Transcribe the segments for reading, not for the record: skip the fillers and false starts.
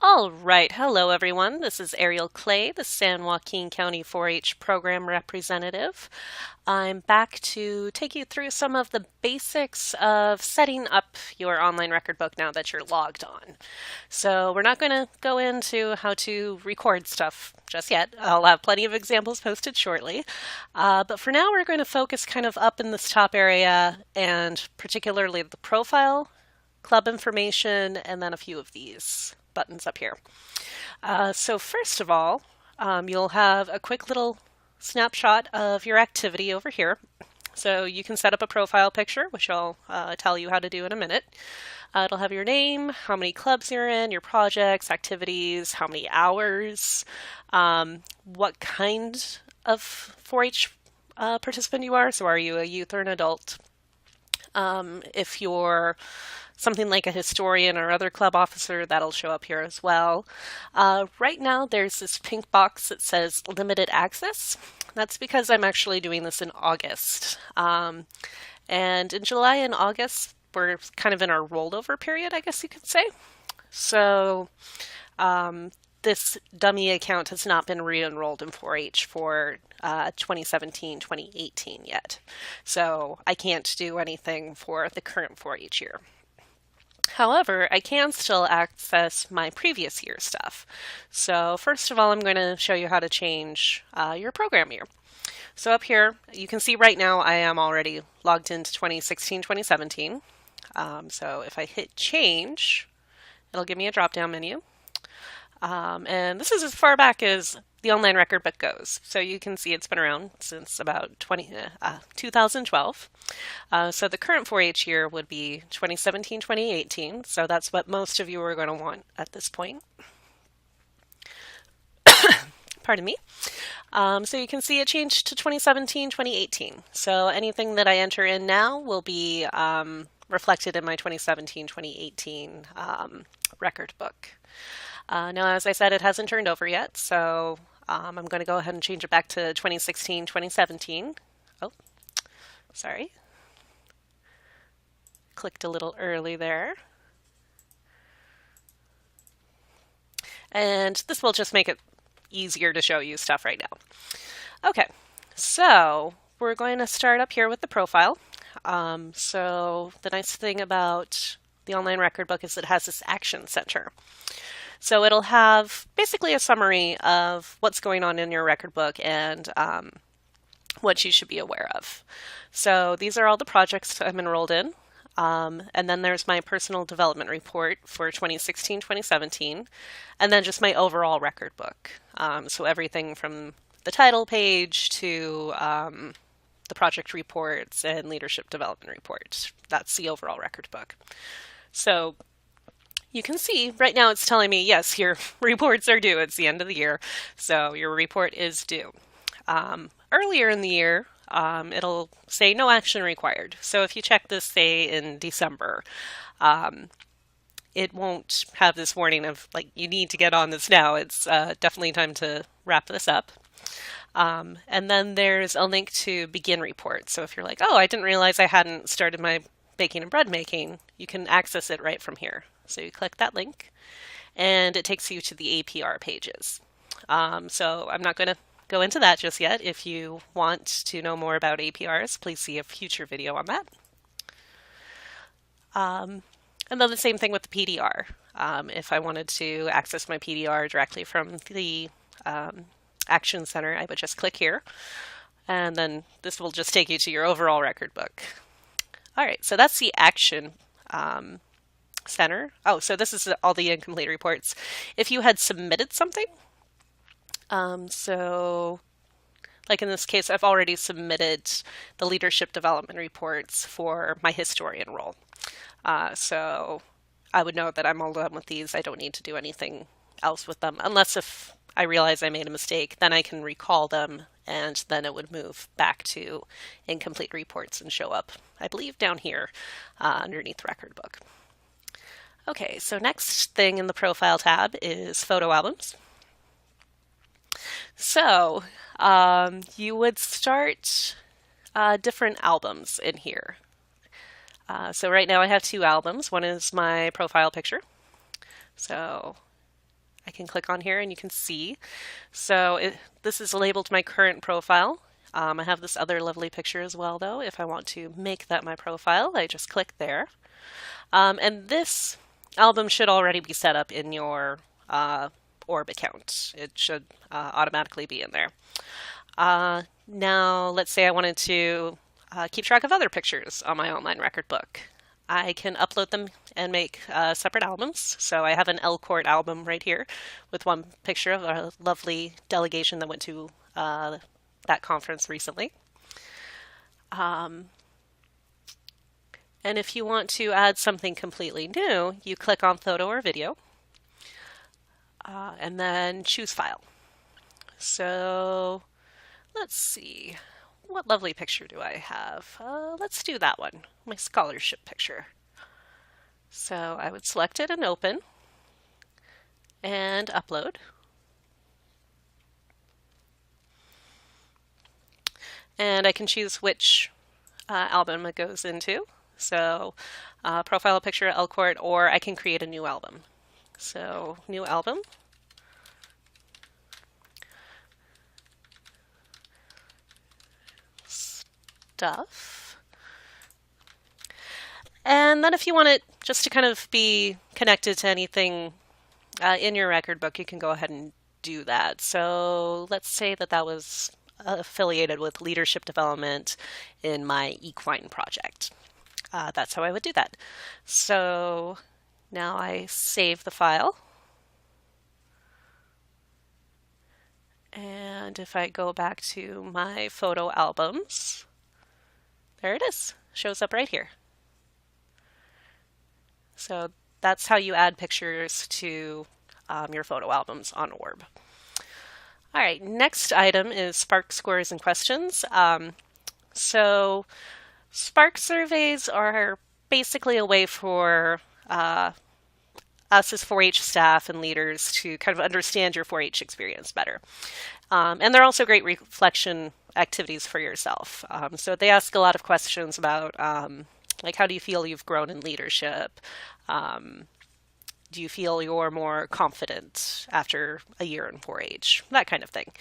All right, hello everyone. This is Ariel Clay, the San Joaquin County 4-H Program Representative. I'm back to take you through some of the basics of setting up your online record book now that you're logged on. So we're not going to go into how to record stuff just yet. I'll have plenty of examples posted shortly. But for now, we're going to focus kind of up in this top area and particularly the profile, club information, and then a few of these buttons up here. So first of all, you'll have a quick little snapshot of your activity over here. So you can set up a profile picture, which I'll tell you how to do in a minute. It'll have your name, how many clubs you're in, your projects, activities, how many hours, what kind of 4-H participant you are. So are you a youth or an adult? If you're something like a historian or other club officer, that'll show up here as well. Right now, there's this pink box that says limited access. That's because I'm actually doing this in August. And in July and August, we're kind of in our rollover period, I guess you could say. So this dummy account has not been re-enrolled in 4-H for 2017-2018 yet. So I can't do anything for the current 4-H year. However, I can still access my previous year stuff. So first of all, I'm going to show you how to change your program year. So up here, you can see right now I am already logged into 2016-2017. So if I hit change, it'll give me a drop-down menu. And this is as far back as the online record book goes. So you can see it's been around since about 2012. So the current 4-H year would be 2017-2018. So that's what most of you are going to want at this point. Pardon me. So you can see it changed to 2017-2018. So anything that I enter in now will be reflected in my 2017-2018 record book. Now, as I said, it hasn't turned over yet, so I'm going to go ahead and change it back to 2016-2017. Oh, sorry. Clicked a little early there. And this will just make it easier to show you stuff right now. Okay, so we're going to start up here with the profile. So the nice thing about the online record book is it has this action center. So it'll have basically a summary of what's going on in your record book and what you should be aware of. So these are all the projects I'm enrolled in. And then there's my personal development report for 2016-2017, and then just my overall record book. So everything from the title page to the project reports and leadership development reports. That's the overall record book. So you can see right now it's telling me, yes, your reports are due. It's the end of the year, so your report is due. Earlier in the year, it'll say no action required. So if you check this, say, in December, it won't have this warning of, like, you need to get on this now. It's definitely time to wrap this up. And then there's a link to begin report. So if you're like, oh, I didn't realize I hadn't started my baking and bread making, you can access it right from here. So you click that link, and it takes you to the APR pages. So I'm not going to go into that just yet. If you want to know more about APRs, please see a future video on that. And then the same thing with the PDR. If I wanted to access my PDR directly from the Action Center, I would just click here, and then this will just take you to your overall record book. All right, so that's the Action Center. Oh, so this is all the incomplete reports. If you had submitted something, so like in this case, I've already submitted the leadership development reports for my historian role. So I would know that I'm all done with these. I don't need to do anything else with them, unless if I realize I made a mistake, then I can recall them, and then it would move back to incomplete reports and show up, I believe, down here underneath record book. Okay, so next thing in the profile tab is photo albums. So you would start different albums in here. So right now I have two albums. One is my profile picture. So I can click on here and you can see. So this is labeled my current profile. I have this other lovely picture as well, though. If I want to make that my profile, I just click there. And this album should already be set up in your ORB account. It should automatically be in there. Now, let's say I wanted to keep track of other pictures on my online record book. I can upload them and make separate albums. So I have an L-Court album right here with one picture of a lovely delegation that went to that conference recently. And if you want to add something completely new, you click on photo or video and then choose file. So let's see. What lovely picture do I have? Let's do that one, my scholarship picture. So I would select it and open and upload. And I can choose which album it goes into. So profile picture, L-Court, or I can create a new album. So new album. Stuff. And then if you want it just to kind of be connected to anything in your record book, you can go ahead and do that. So let's say that that was affiliated with leadership development in my equine project. That's how I would do that. So now I save the file. And if I go back to my photo albums, there it is. Shows up right here. So that's how you add pictures to your photo albums on ORB. All right, next item is Spark scores and questions. So Spark surveys are basically a way for us as 4-H staff and leaders to kind of understand your 4-H experience better. And they're also great reflection activities for yourself. So they ask a lot of questions about like, how do you feel you've grown in leadership? Do you feel you're more confident after a year in 4-H? That kind of thing.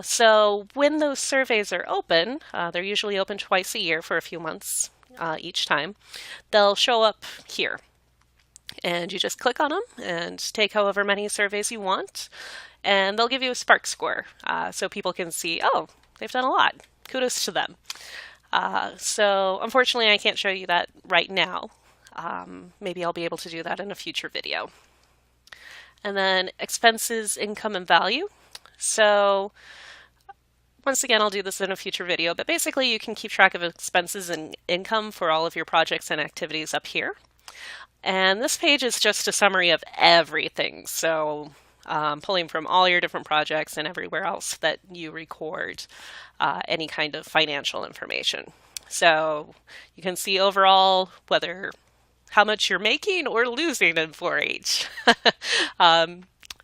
So when those surveys are open, they're usually open twice a year for a few months each time. They'll show up here. And you just click on them and take however many surveys you want. And they'll give you a Spark score so people can see, oh, they've done a lot. Kudos to them. So unfortunately, I can't show you that right now. Maybe I'll be able to do that in a future video. And then expenses, income, and value. So once again, I'll do this in a future video, but basically you can keep track of expenses and income for all of your projects and activities up here. And this page is just a summary of everything. So pulling from all your different projects and everywhere else that you record any kind of financial information. So you can see overall whether how much you're making or losing in 4-H.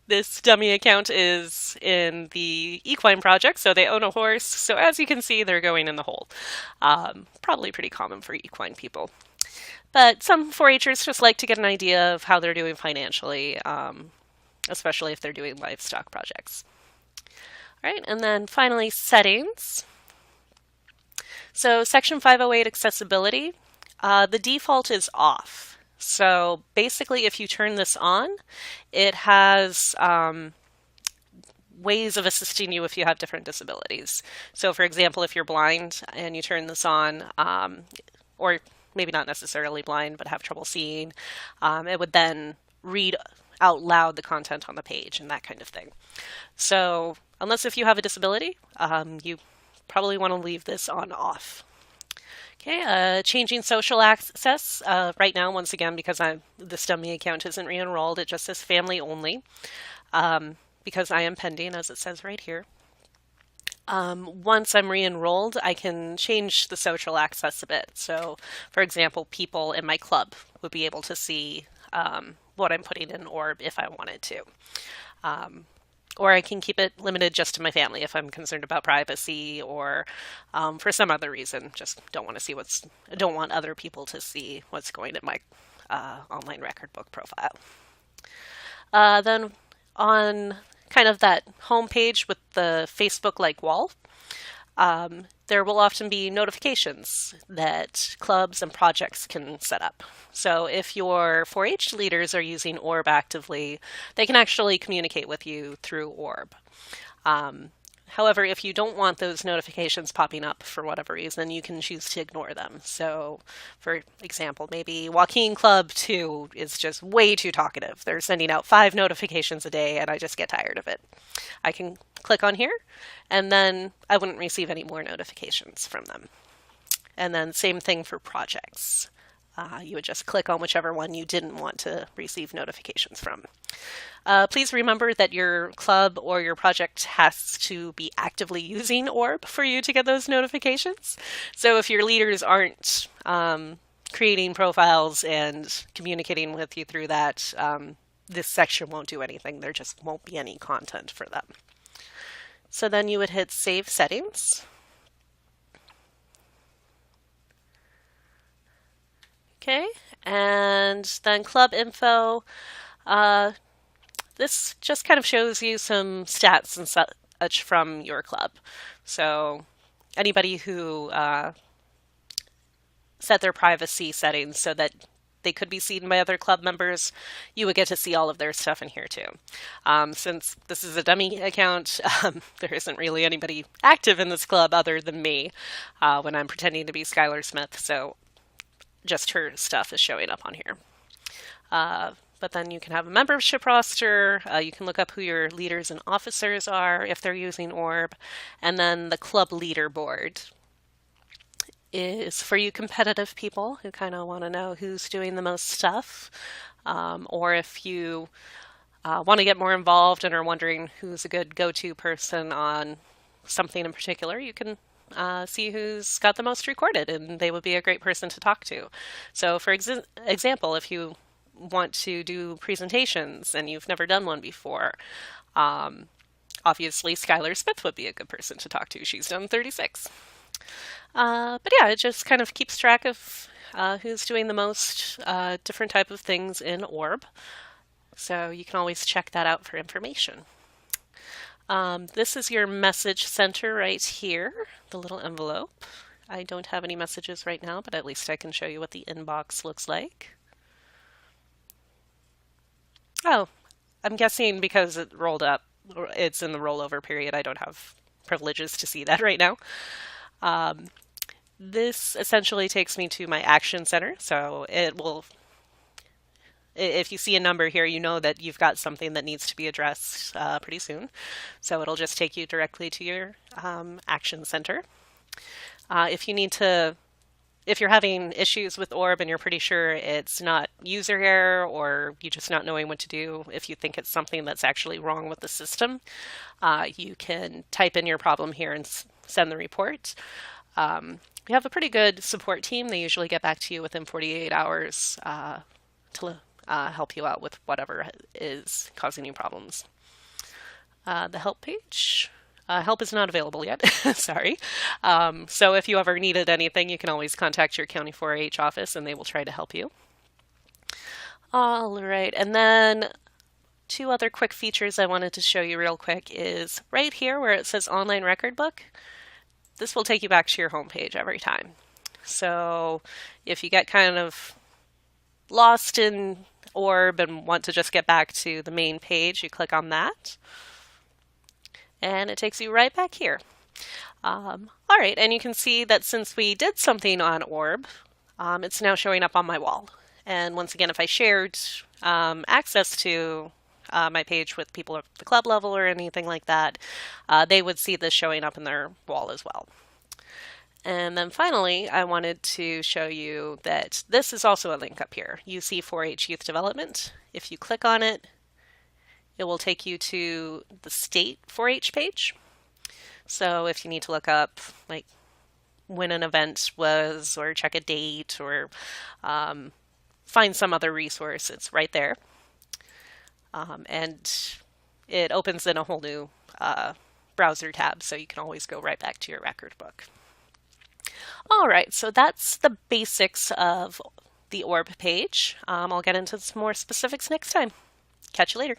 This dummy account is in the equine project, so they own a horse. So as you can see, they're going in the hole. Probably pretty common for equine people. But some 4-Hers just like to get an idea of how they're doing financially, especially if they're doing livestock projects. All right, and then finally, settings. So Section 508 accessibility, the default is off. So basically, if you turn this on, it has ways of assisting you if you have different disabilities. So for example, if you're blind and you turn this on, or maybe not necessarily blind, but have trouble seeing, it would then read out loud the content on the page and that kind of thing. So unless if you have a disability, you probably want to leave this on off. Okay, changing social access. Right now, once again, because this dummy account isn't re-enrolled, it just says family only, because I am pending, as it says right here. Once I'm re-enrolled, I can change the social access a bit. So, for example, people in my club would be able to see what I'm putting in ORB if I wanted to. Or I can keep it limited just to my family if I'm concerned about privacy or for some other reason, just don't want to see don't want other people to see what's going in my online record book profile. Then on kind of that home page with the Facebook-like wall, there will often be notifications that clubs and projects can set up. So if your 4-H leaders are using ORB actively, they can actually communicate with you through ORB. However, if you don't want those notifications popping up for whatever reason, you can choose to ignore them. So, for example, maybe Joaquin Club 2 is just way too talkative. They're sending out 5 notifications a day, and I just get tired of it. I can click on here, and then I wouldn't receive any more notifications from them. And then same thing for projects. You would just click on whichever one you didn't want to receive notifications from. Please remember that your club or your project has to be actively using ORB for you to get those notifications. So if your leaders aren't creating profiles and communicating with you through that, this section won't do anything. There just won't be any content for them. So then you would hit Save Settings. Okay, and then club info. This just kind of shows you some stats and such from your club. So anybody who set their privacy settings so that they could be seen by other club members, you would get to see all of their stuff in here too. Since this is a dummy account, there isn't really anybody active in this club other than me when I'm pretending to be Skylar Smith. So just her stuff is showing up on here. But then you can have a membership roster. You can look up who your leaders and officers are if they're using ORB. And then the club leaderboard is for you competitive people who kind of want to know who's doing the most stuff. Or if you want to get more involved and are wondering who's a good go-to person on something in particular, you can see who's got the most recorded, and they would be a great person to talk to. So for example, if you want to do presentations and you've never done one before, obviously Skylar Smith would be a good person to talk to. She's done 36. But yeah, it just kind of keeps track of who's doing the most different type of things in ORB. So you can always check that out for information. This is your message center right here, the little envelope. I don't have any messages right now, but at least I can show you what the inbox looks like. Oh, I'm guessing because it rolled up, it's in the rollover period, I don't have privileges to see that right now. This essentially takes me to my action center, so it will, if you see a number here, you know that you've got something that needs to be addressed pretty soon. So it'll just take you directly to your action center. If you're having issues with ORB and you're pretty sure it's not user error or you just not knowing what to do, if you think it's something that's actually wrong with the system, you can type in your problem here and send the report. We have a pretty good support team. They usually get back to you within 48 hours to help you out with whatever is causing you problems. The help page. Help is not available yet, sorry. So if you ever needed anything, you can always contact your County 4-H office and they will try to help you. All right, and then 2 other quick features I wanted to show you real quick is right here where it says online record book. This will take you back to your home page every time. So if you get kind of lost in ORB and want to just get back to the main page, you click on that. And it takes you right back here. All right, and you can see that since we did something on ORB, it's now showing up on my wall. And once again, if I shared access to my page with people at the club level or anything like that, they would see this showing up in their wall as well. And then finally, I wanted to show you that this is also a link up here, UC 4-H Youth Development. If you click on it, it will take you to the state 4-H page. So if you need to look up like when an event was or check a date or find some other resource, it's right there. And it opens in a whole new browser tab, so you can always go right back to your record book. All right, so that's the basics of the ORB page. I'll get into some more specifics next time. Catch you later.